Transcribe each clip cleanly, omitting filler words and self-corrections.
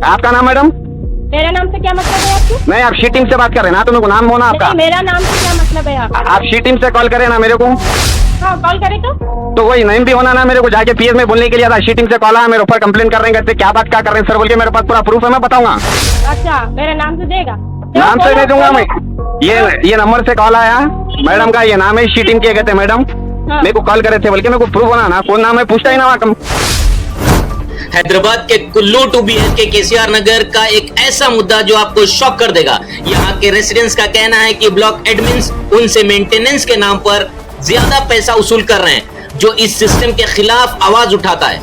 आपका नाम मैडम? मेरा नाम से क्या मतलब है आपको? नहीं, आप शी टीम से बात कर रहे हैं ना, तो मेरे को नाम होना आपका। नहीं, मेरा नाम से क्या मतलब है आप शी टीम से कॉल करें ना मेरे को। हाँ, कॉल करे तो वही नेम भी होना ना, मेरे को जाके पीएस में बोलने के लिए था। शी टीम से कॉल आया, मेरे ऊपर कंप्लेन कर रहे हैं, कहते क्या बात क्या कर रहे हैं सर बोल के। मेरे पास पूरा प्रूफ है, मैं बताऊंगा। अच्छा, मेरे नाम से देगा? नाम से दे दूंगा मैं। ये नंबर से कॉल आया मैडम का, ये नाम है शी टीम के, कहते मैडम मेरे को कॉल करे थे बोल के। मेरे को प्रूफ होना ना, कौन नाम है पूछता ही ना वहाँ। हैदराबाद के कुल्लू 2BHK केसीआर नगर का एक ऐसा मुद्दा जो आपको शॉक कर देगा। यहाँ के रेसिडेंट्स का कहना है कि ब्लॉक एडमिन्स उनसे मेंटेनेंस के नाम पर ज्यादा पैसा वसूल कर रहे हैं, जो इस सिस्टम के खिलाफ आवाज उठाता है।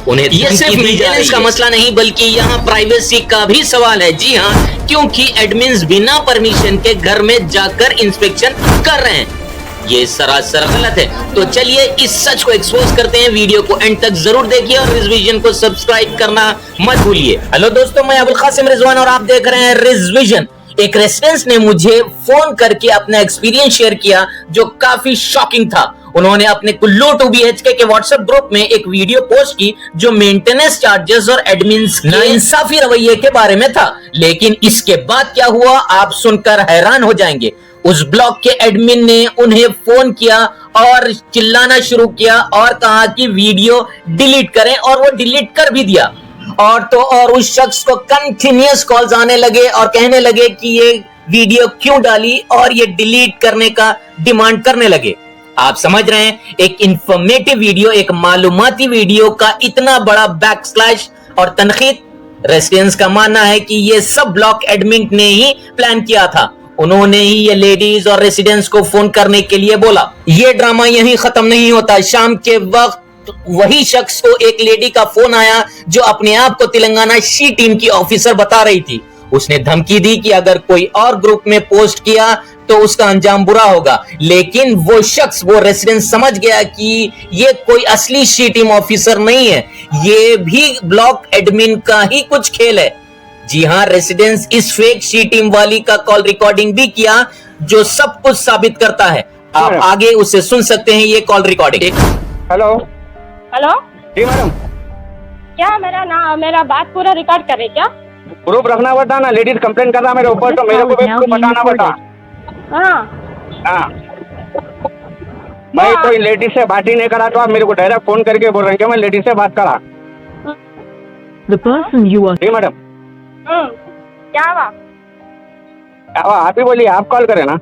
उन्हें ये सिर्फ मेंटेनेंस का मसला नहीं बल्कि यहाँ प्राइवेसी का भी सवाल है। जी हाँ, क्योंकि एडमिन्स बिना परमिशन के घर में जाकर इंस्पेक्शन कर रहे हैं। ये सरासर गलत है। तो चलिए इस सच को एक्सपोज करते हैं। वीडियो को एंड तक जरूर देखिए और रिजविजन को सब्सक्राइब करना मत भूलिए। हेलो दोस्तों, मैं अबुल कासिम रिजवान और आप देख रहे हैं रिजविजन। एक रेसिडेंस ने मुझे फोन करके अपना एक्सपीरियंस शेयर किया जो काफी शॉकिंग था। उन्होंने अपने कुल्लू 2BHK के व्हाट्सएप ग्रुप में एक वीडियो पोस्ट की जो मेंटेनेंस चार्जेस और एडमिन्स के नाइंसाफी रवैये के बारे में था। लेकिन इसके बाद क्या हुआ आप सुनकर हैरान हो जाएंगे। उस ब्लॉक के एडमिन ने उन्हें फोन किया और चिल्लाना शुरू किया और कहा कि वीडियो डिलीट करें, और वो डिलीट कर भी दिया। और उस शख्स को कंटिन्यूअस कॉल्स आने लगे और कहने लगे कि ये वीडियो क्यों डाली, और ये डिलीट करने का डिमांड करने लगे। आप समझ रहे हैं, एक इंफॉर्मेटिव वीडियो, एक मालूमाती वीडियो का इतना बड़ा बैकस्लैश और तनकीद। रेसिडेंट्स का मानना है कि ये सब ब्लॉक एडमिन ने ही प्लान किया था। उन्होंने ही ये लेडीज और रेसिडेंट्स को फोन करने के लिए बोला। ये ड्रामा यहीं खत्म नहीं होता। शाम के वक्त वही शख्स को एक लेडी का फोन आया जो अपने आप को तेलंगाना शी टीम की ऑफिसर बता रही थी। उसने धमकी दी कि अगर कोई और ग्रुप में पोस्ट किया तो उसका अंजाम बुरा होगा। लेकिन वो शख्स, वो रेसिडेंट समझ गया कि ये कोई असली शी टीम ऑफिसर नहीं है, ये भी ब्लॉक एडमिन का ही कुछ खेल है। जी हाँ, रेसिडेंस इस फेक शी टीम वाली का कॉल रिकॉर्डिंग भी किया जो सब कुछ साबित करता है। आप आगे उसे सुन सकते हैं ये कॉल रिकॉर्डिंग। हेलो हेलो जी मैडम। क्या मेरा बात पूरा रिकॉर्ड करे क्या? प्रूफ रखना पड़ता ना, लेडीज कंप्लेन कर रहा मेरे ऊपर, तो मेरे को भी प्रूफ बताना पड़ता। हाँ, मैं कोई लेडीज से बात ही नहीं करा, तो आप मेरे को डायरेक्ट फोन करके बोल रहे हैं कि मैं लेडीज से बात करा। The person you are जी मैडम। क्या हुआ? आप ही बोलिए, आप कॉल करें ना।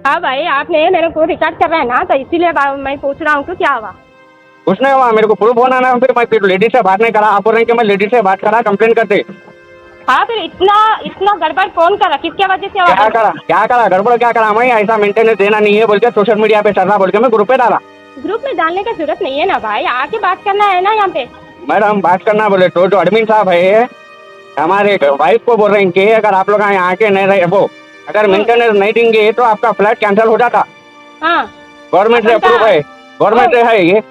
हाँ भाई, आपने मेरे को रिकॉर्ड कर रहा है ना, तो इसीलिए मैं पूछ रहा हूँ कि क्या हुआ? कुछ नहीं हुआ, मेरे को प्रूफ होना ना। फिर लेडीज से बात नहीं करा, आप बोल रहे हैं कि मैं लेडीज से बात करा, कंप्लेन करते। हाँ, फिर इतना गड़बड़ कौन करा? किसके वजह से? क्या करा गड़बड़ क्या करा? मैं ऐसा मेंटेनेंस देना नहीं है बोल के सोशल मीडिया पे चल रहा बोल के मैं ग्रुप पे डाला। ग्रुप में डालने की जरूरत नहीं है ना भाई, आके बात करना है ना यहाँ पे। मैडम बात करना बोले तो जो एडमिन साहब है हमारे वाइफ को बोल रहे हैं कि अगर आप लोग यहाँ आके नहीं रहे, वो अगर मेंटेनेंस नहीं देंगे तो आपका फ्लैट कैंसिल हो जाता। हाँ, गवर्नमेंट से अप्रूव है, गवर्नमेंट से है ये।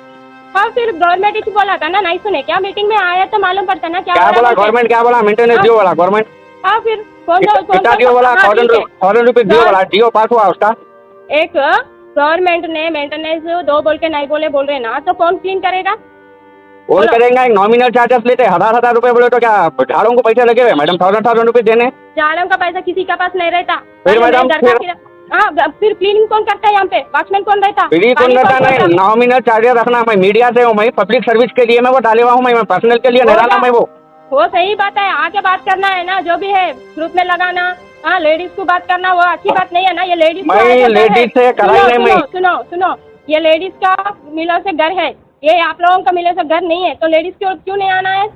हाँ, फिर गवर्नमेंट ही बोला था ना, नहीं सुने क्या? मीटिंग में आया तो मालूम पड़ता ना क्या बोला गवर्नमेंट, क्या बोला? मेंटेनेंस दियो बोला गवर्नमेंट। हाँ, फिर कितना दियो बोला? 1000 रुपीज दियो बोला, दियो पास हुआ उसका। एक गवर्नमेंट ने मेंटेनेंस दो बोल के नहीं बोल रहे ना, तो कौन क्लीन करेगा? कौन करेगा? एक नॉमिनल चार्जेस लेते 1000 रुपए बोले तो क्या झाड़ों को पैसे लगे हुए मैडम? 1000 रुपए देने। झाड़ों का पैसा किसी के पास नहीं रहता। फिर मैडम फिर क्लीनिंग कौन करता है यहाँ पे? वॉचमैन कौन रहता? फ्री कौन रहता? नहीं, नॉमिनल चार्जेस रखना। मैं मीडिया से हूँ, मैं पब्लिक सर्विस के लिए मैं वो डाले हुआ हूँ, मैं पर्सनल के लिए नहीं डाला मैं वो सही बात है, आके बात करना है ना, जो भी है ग्रुप में लगाना। हाँ, लेडीज को बात करना वो अच्छी बात नहीं है ना। ये लेडीज से कराई नहीं। सुनो, ये लेडीज का मिलो से घर है, ये आप लोगों का मिले से घर नहीं है, तो लेडीज क्यों नहीं आना है?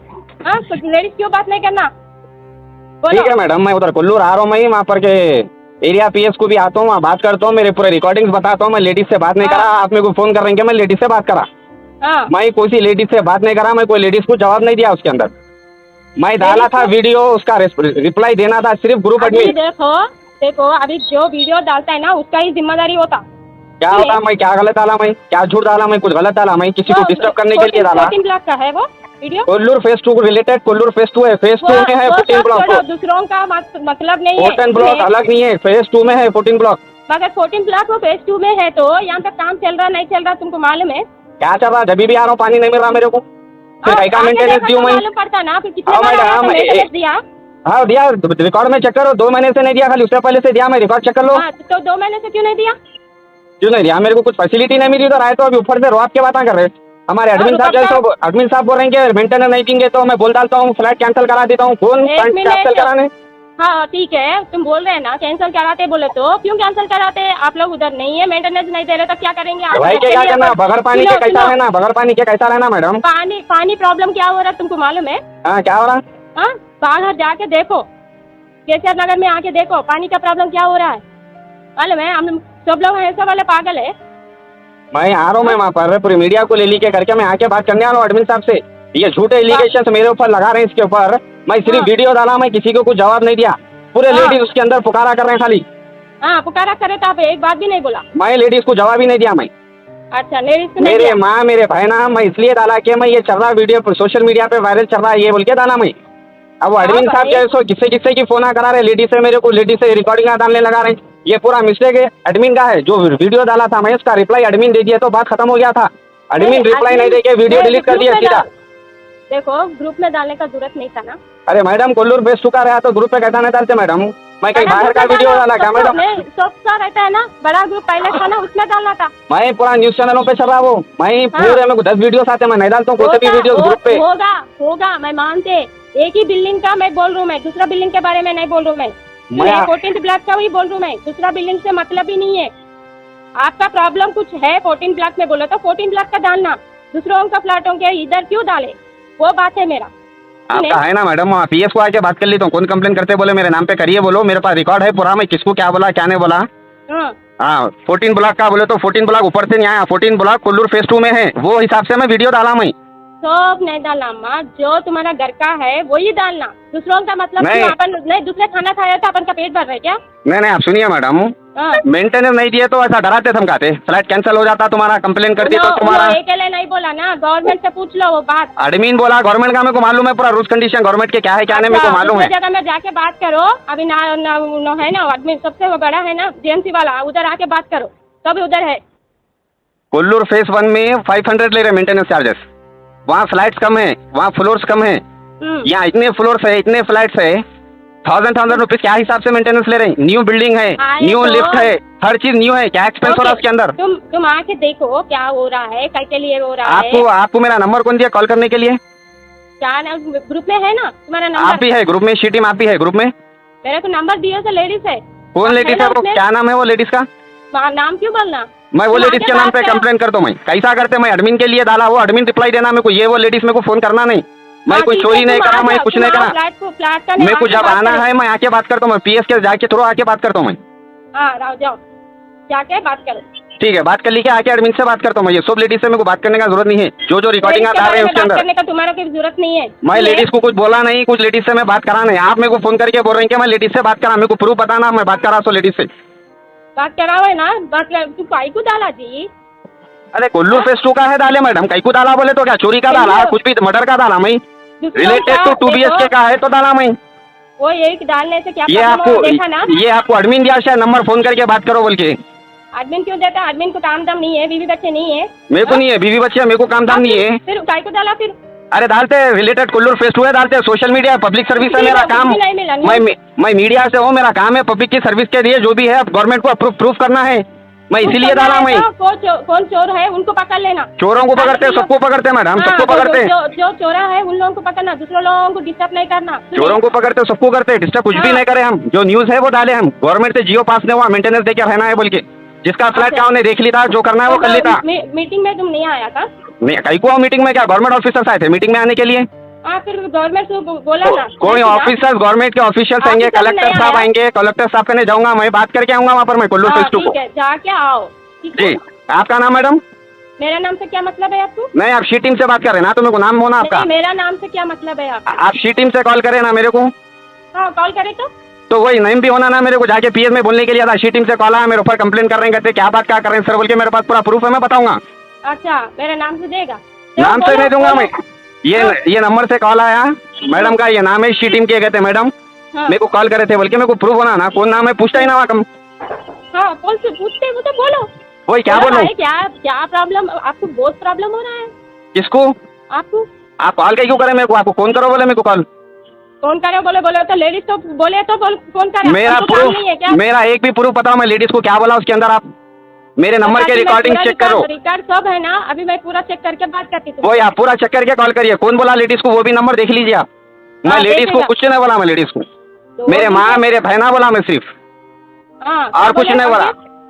हाँ, तो लेडीज क्यों बात नहीं करना? ठीक है मैडम, मैं उधर कुल्लू आ रहा हूँ, मैं वहाँ पर के एरिया पीएस को भी आता हूँ, वहाँ बात करता हूँ, मेरे पूरे रिकॉर्डिंग्स बताता हूँ। मैं लेडीज से बात नहीं करा, आप मेरे को फोन कर रहे हैं कि मैं लेडीज से बात करा। मैं कोई सी लेडीज से बात नहीं करा, मैं कोई लेडीज को जवाब नहीं दिया। उसके अंदर मैं डाला था वीडियो, उसका रिप्लाई देना था सिर्फ ग्रुप एडमिन। देखो अभी जो वीडियो डालता है ना उसका ही जिम्मेदारी होता। क्या होता? मैं क्या गलत डाला? मैं क्या झूठ डाला? मैं कुछ गलत डाला? मैं किसी को डिस्टर्ब करने के लिए डाला। 14 ब्लॉक का है वो video. Kollur phase 2 related, Kollur phase 2 है, फेज 2 में है 14 ब्लॉक। दूसरों का मतलब नहीं है। 14 ब्लॉक अलग नहीं है, फेज 2 में है 14 ब्लॉक। अगर 14 ब्लॉक वो फेज 2 में है तो यहाँ पे काम चल रहा नहीं चल रहा तुमको मालूम है? क्या चल रहा? जब भी आ रहा हूँ पानी नहीं मिल रहा मेरे को। फिर कहीं का आगे मेंटेनेंस देखा दूं तो मैं? मालूम पड़ता ना फिर कितने हाँ बार आया मैडम, तो maintenance दिया। हाँ दिया, रिकॉर्ड में चेक करो, 2 महीने से नहीं दिया, खाली उससे पहले से दिया, मैं रिकॉर्ड चेक कर लो। हाँ तो 2 महीने से क्यों नहीं दिया? क्यों नहीं दिया? मेरे को कुछ फैसिलिटी नहीं मिली उधर आए तो अभी ऊपर से रोक के बातें कर रहे हैं। हमारे एडमिन साहब रुपये जैसे एडमिन साहब बोल रहे हैं कि मेंटेनेंस नहीं देंगे तो मैं बोल डालता हूँ, फ्लैट कैंसिल करा देता हूँ। कौन एक फ्लैट कैंसिल मिनट। कराने? हाँ ठीक है, तुम बोल रहे हैं ना कैंसिल कराते, बोले तो क्यों कैंसिल कराते? आप लोग उधर नहीं है, मेंटेनेंस नहीं दे रहे तो क्या करेंगे आप? भाई के क्या करना, बगैर पानी के कैसा सुनो, रहना, बगैर पानी के कैसा रहना मैडम? पानी प्रॉब्लम क्या हो रहा है तुमको मालूम है? हाँ क्या हो रहा? हाँ बाहर जाके देखो, केसर नगर में आके देखो पानी का प्रॉब्लम क्या हो रहा है, मालूम है? हम सब लोग ऐसे वाले पागल है। मैं आ रहा हूँ, मैं वहाँ पर पूरी मीडिया को ले ली के करके मैं आके बात करने आ रहा हूँ एडमिन साहब से। ये झूठे एलिगेशन मेरे ऊपर लगा रहे हैं, इसके ऊपर मैं सिर्फ हाँ। वीडियो डाला, मैं किसी को कुछ जवाब नहीं दिया। पूरे हाँ। लेडीज उसके अंदर पुकारा कर रहे हैं खाली। हाँ पुकारा करे तो आप एक बात भी नहीं बोला? मैं लेडीज को जवाब ही नहीं दिया। मैं अच्छा लेडीज को नहीं मेरे दिया? माँ मेरे बहना मैं इसलिए डाला कि मैं ये चल रहा वीडियो सोशल मीडिया पे वायरल चल रहा है ये बोल के डाला मैं। अब वो एडमिन साहब जैसे किससे किससे की फोन करा रहे, लेडीज से, मेरे को लेडीज से रिकॉर्डिंग डालने लगा रहे हैं। ये पूरा मिस्टेक है एडमिन का है। जो वीडियो डाला था मैं उसका रिप्लाई एडमिन दे दिया तो बात खत्म हो गया था। एडमिन रिप्लाई नहीं देके वीडियो डिलीट कर दिया सीधा। देखो ग्रुप में डालने का जरूरत नहीं था ना। अरे मैडम कोल्लूर बेच चुका रहा तो ग्रुप पे कैसा नहीं डालते मैडम? मैं कहीं बाहर का वीडियो डाला क्या मैडम? सबका रहता है ना, बड़ा ग्रुप पहले था ना, उसमें डालना था। मैं पूरा न्यूज चैनलों पे चल रहा वो, मैं पूरे मेरे को 10 वीडियोस आते हैं, मैं नहीं डालता हूँ कोई भी वीडियो ग्रुप पे। होगा मैं मानते, एक ही बिल्डिंग का मैं बोल रहा हूँ, मैं दूसरा बिल्डिंग के बारे में नहीं बोल रहा हूँ। मैं 14th ब्लॉक का ही बोल रहा हूँ, मैं दूसरा बिल्डिंग से मतलब ही नहीं है। आपका प्रॉब्लम कुछ है 14 ब्लॉक में बोला तो 14 ब्लॉक का डालना, दूसरों का फ्लैटों के इधर क्यों डाले, वो बात है मेरा। आपका है ना मैडम, पीएस को आके बात कर ली तो कौन कंप्लेन करते बोले मेरे नाम पे करिए, बोलो मेरे पास रिकॉर्ड है पूरा, मैं किसको क्या बोला क्या नहीं बोला। हाँ 14 ब्लॉक का बोले तो 14 ब्लॉक ऊपर से नहीं आया, 14 ब्लॉक कोल्लूर फेज 2 में है, वो हिसाब से मैं वीडियो डाला मैं। सब नहीं डालना माँ, जो तुम्हारा घर का है वही डालना, दूसरों का मतलब नहीं। अपन नहीं दूसरे खाना खाया तो अपन का पेट भर रहे क्या? नहीं आप सुनिए मैडम, हाँ। मेंटेनेंस नहीं दिए तो ऐसा डराते धमकाते, फ्लैट कैंसिल हो जाता तुम्हारा, कंप्लेन करती तो तुम्हारा। अकेले नहीं बोला ना, गवर्नमेंट से पूछ लो वो बात। एडमिन बोला गवर्नमेंट का, मेरे को मालूम है पूरा रूल्स कंडीशन गवर्नमेंट के क्या है क्या नहीं मेरे को मालूम है। जगह में जाके बात करो, अभी ना है ना आदमी सबसे बड़ा है ना जेएमसी वाला, उधर आके बात करो, तभी उधर है। कोल्लूर फेज 1 में 500 ले रहे मेंटेनेंस चार्जेस, वहाँ फ्लैट्स कम है, वहाँ फ्लोर्स कम है, यहाँ इतने फ्लोर्स है, इतने फ्लैट्स है, 1000 रुपीज क्या हिसाब से मेंटेनेंस ले रहे हैं? न्यू बिल्डिंग है, न्यू लिफ्ट है, हर चीज न्यू है, क्या एक्सपेंस हो रहा है उसके अंदर? तुम आके देखो क्या हो रहा है, कैसे लिए हो रहा है। आपको मेरा नंबर कौन दिया कॉल करने के लिए? क्या ग्रुप में है ना तुम्हारा नंबर? आप भी है ग्रुप में, शी टीम आप भी है ग्रुप में? मेरे को नंबर दिया तो लेडीज है। कौन लेडीज है वो, क्या नाम है वो लेडीज का? नाम क्यों बोलना? मैं वो लेडीज के नाम पे कंप्लेन कर दूं? मैं कैसा करते, मैं एडमिन के लिए डाला, वो एडमिन रिप्लाई देना मेरे को, ये वो लेडीज मेरे को फोन करना नहीं, मैं कोई चोरी नहीं करा, मैं कुछ नहीं करा। मेरे को जब आना है मैं आके बात करता हूँ, मैं पीएस के जाके थ्रू आके बात करता हूँ मैं। हाँ जाओ जाके बात करो। ठीक है बात कर ली क्या, आके एडमिन से बात करता हूँ मैं। ये सब लेडीज से मेरे को बात करने का जरूरत नहीं है, जो जो रिकॉर्डिंग आ रहे हैं उसके अंदर करने का तुम्हारा कोई जरूरत नहीं है। मैं लेडीज को कुछ बोला नहीं, कुछ लेडीज से मैं बात करा नहीं। आप मेरे को फोन करके बोल रहे हैं कि मैं लेडीज से बात करा, मेरे को प्रूफ बताना, मैं बात करा सो लेडीज से बात कराओ है ना, बात तू काई को डाला जी? अरे कोल्लूर फेज 2 का है डाले मैडम, कई को डाला बोले तो क्या चोरी का डाला, कुछ भी मर्डर का डाला मैं, रिलेटेड टू 2 BHK का है तो डाला मैं। वो एक डालने से क्या ये आपको एडमिन दिया शायद नंबर, फोन करके बात करो बोल के। एडमिन क्यों देता? एडमिन को काम दाम नहीं है, बीवी बच्चे नहीं है। मेरे को नहीं है बीवी बच्चे, मेरे को काम दाम नहीं है। फिर काई को डाला फिर? अरे डालते हैं रिलेटेड कोल्लूर फेज 2 है, डालते हैं, सोशल मीडिया पब्लिक सर्विस है मेरा काम, मैं मीडिया से हूँ, मेरा काम है पब्लिक की सर्विस के लिए जो भी है गवर्नमेंट को प्रूफ करना है, मैं इसीलिए डाला मैं। कौन चोर है उनको पकड़ लेना। चोरों को पकड़ते हैं, सबको पकड़ते हैं मैडम, सबको पकड़ते हैं। जो चोरा है उन लोगों को पकड़ना, दूसरे लोगों को डिस्टर्ब नहीं करना। चोरों को पकड़ते सबको करते, डिस्टर्ब कुछ भी नहीं करे हम, जो न्यूज है वो डाले हम। गवर्नमेंट से जियो पास नहीं हुआ, मेंटेनेंस देके रहना है बोल के, जिसका फ्लैट का उन्हें देख लिया, जो करना है वो कर लेता। मीटिंग में तुम नहीं आया था? नहीं कई को मीटिंग में, क्या गवर्नमेंट ऑफिसर्स आए थे मीटिंग में आने के लिए? फिर गवर्नमेंट से बोला ना, कोई ऑफिसर्स गवर्नमेंट के ऑफिशियल्स आएंगे, कलेक्टर साहब आएंगे, कलेक्टर साहब करने जाऊंगा, मैं बात करके आऊंगा वहाँ पर मैं कोल्लूर फेज 2 को। जाके आओ जी। आपका नाम मैडम? मेरा नाम से क्या मतलब है आपको? नहीं आप शी टीम से बात कर रहे हैं ना, तो मेरे को नाम होना आपका। मेरा नाम से क्या मतलब है आपका? आप शी टीम से कॉल करें ना मेरे को। हाँ कॉल करे तो वही नेम भी होना ना मेरे को, जाके पीएस में बोलने के लिए था, शी टीम से कॉल आया, मेरे ऊपर कंप्लेन कर रहे हैं, कहते क्या बात क्या कर रहे हैं सर बोल के, मेरे पास पूरा प्रूफ है, मैं बताऊंगा। अच्छा मेरा नाम से देगा? नाम से नहीं दूंगा मैं, ये नंबर से कॉल आया मैडम का, ये नाम है शी टीम के, कहते मैडम मेरे को कॉल करे थे बोल के, मेरे को प्रूफ होना ना, कौन नाम है पूछता ही ना वहाँ कम। हाँ कौन से पूछते वो तो बोलो। वही क्या बोलो? क्या प्रॉब्लम आपको? बहुत प्रॉब्लम हो रहा है। किसको? आपको आप कॉल क्यों करें मेरे को? आपको फोन करो बोले मेरे को कॉल। फोन करे बोले तो लेडीज तो बोले तो फोन करे। मेरा हमको काम नहीं है क्या? प्रूफ, मेरा एक भी प्रूफ बताओ मैं लेडीज को क्या बोला उसके अंदर। आप मेरे नंबर के रिकॉर्डिंग चेक करो। रिकॉर्ड सब है ना, अभी मैं पूरा चेक करके बात करती हूँ। वो आप पूरा चेक करके कॉल करिए। कौन बोला लेडीज को वो भी नंबर देख लीजिए आप। मैं हाँ, लेडीज को देखेगा। कुछ नहीं बोला। मैं लेडीज को मेरे माँ मेरे बहना बोला मैं सिर्फ, हाँ, और कुछ बोले नहीं बोला,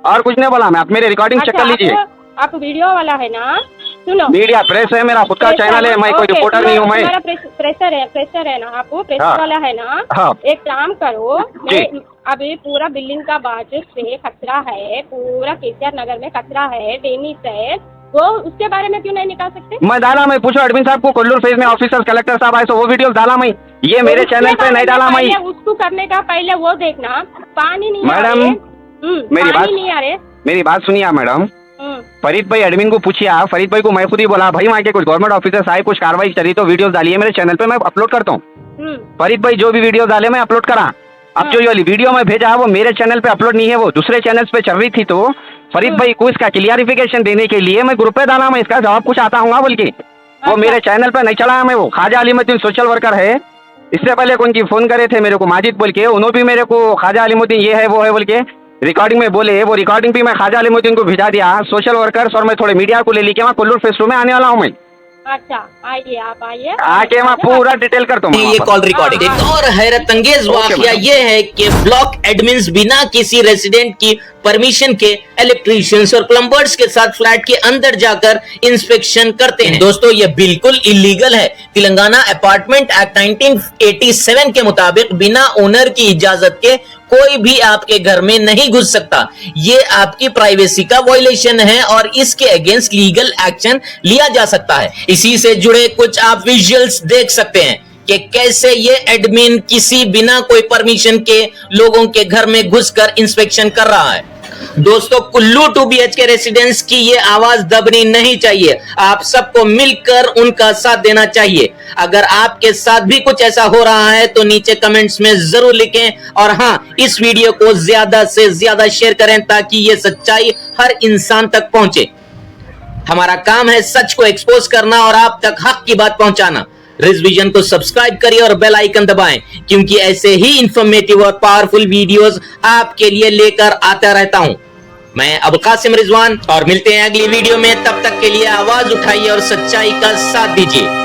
और कुछ नहीं बोला मैं। आप मेरे रिकॉर्डिंग चेक कर लीजिए। आप वीडियो वाला है ना, सुनो। मीडिया प्रेस है, मेरा खुद का चैनल है, मैं कोई रिपोर्टर नहीं हूँ। मैं प्रेशर है ना, आपको प्रेस हाँ। वाला है ना। हाँ। एक काम करो, जी। मैं अभी पूरा बिल्डिंग का बाजू से कचरा है, पूरा केसीआर नगर में कचरा है, डेनिस है, वो उसके बारे में क्यों नहीं निकाल सकते? मैं डाला, मैं पूछो एडमिन साहब को, कोल्लूर फेज में ऑफिसर्स कलेक्टर साहब आए तो वो वीडियो डाला मैं। ये मेरे उसके चैनल पे बारे नहीं में डाला मैं। पहले उसको करने का पहले वो देखना। पानी नहीं आ मैडम, रहे। मेरी बात- पानी नहीं आ रहे। मेरी बात सुनिए आप मैडम। फरीद भाई एडमिन को पूछिए आप। फरीद भाई को मैं खुद ही बोला भाई वहाँ के कुछ गवर्नमेंट ऑफिसर्स आए, कुछ कार्रवाई चली तो वीडियोस डालिए मेरे चैनल पे, मैं अपलोड करता हूँ। फरीद भाई जो भी वीडियो डाले मैं अपलोड करा। अब जो ये वाली वीडियो मैं भेजा वो मेरे चैनल पे अपलोड नहीं है, वो दूसरे चैनल्स पे चल रही थी। तो फरीद भाई को इसका क्लियरिफिकेशन देने के लिए मैं ग्रुप पे डाला, मैं इसका जवाब कुछ आता हूँ बोल के। वो मेरे चैनल पे नहीं चढ़ाया मैं। वो ख्वाजा अलीमुद्दीन सोशल वर्कर है, इससे पहले कौन की फोन करे थे मेरे को माजिद बोल के, उन्होंने भी मेरे को ख्वाजा अलीमुद्दीन ये है वो है बोल के रिकॉर्डिंग में बोले। वो रिकॉर्डिंग भी मैं ख्वाजा अलीमुद्दीन को भिजा दिया, सोशल वर्कर्स, और मैं थोड़े मीडिया को ले लेके वहाँ कोल्लूर फेस 2 में आने वाला हूँ मैं। अच्छा, आइए, आप आइए, आके मैं पूरा डिटेल करता हूँ ये कॉल रिकॉर्डिंग। एक और हैरत अंगेज वाकया ये है कि ब्लॉक एडमिन्स बिना किसी रेजिडेंट की परमिशन के इलेक्ट्रीशियंस और प्लम्बर्स के साथ फ्लैट के अंदर जाकर इंस्पेक्शन करते हैं। दोस्तों ये बिल्कुल इलीगल है। तेलंगाना अपार्टमेंट एक्ट 1987 के मुताबिक बिना ओनर की इजाजत के कोई भी आपके घर में नहीं घुस सकता। ये आपकी प्राइवेसी का वायलेशन है और इसके अगेंस्ट लीगल एक्शन लिया जा सकता है। इसी से जुड़े कुछ आप विजुअल्स देख सकते हैं कि कैसे ये एडमिन किसी बिना कोई परमिशन के लोगों के घर में घुसकर इंस्पेक्शन कर रहा है। दोस्तों कुल्लू 2 BHK रेसिडेंट्स की ये आवाज दबनी नहीं चाहिए। आप सबको मिलकर उनका साथ देना चाहिए। अगर आपके साथ भी कुछ ऐसा हो रहा है तो नीचे कमेंट्स में जरूर लिखें, और हाँ, इस वीडियो को ज्यादा से ज्यादा शेयर करें ताकि ये सच्चाई हर इंसान तक पहुंचे। हमारा काम है सच को एक्सपोज करना और आप तक हक की बात पहुंचाना। रिज विजन को सब्सक्राइब करिए और बेल आइकन दबाएं, क्योंकि ऐसे ही इंफॉर्मेटिव और पावरफुल वीडियोस आपके लिए लेकर आता रहता हूं। मैं अबुल कासिम रिजवान, और मिलते हैं अगली वीडियो में। तब तक के लिए आवाज उठाइए और सच्चाई का साथ दीजिए।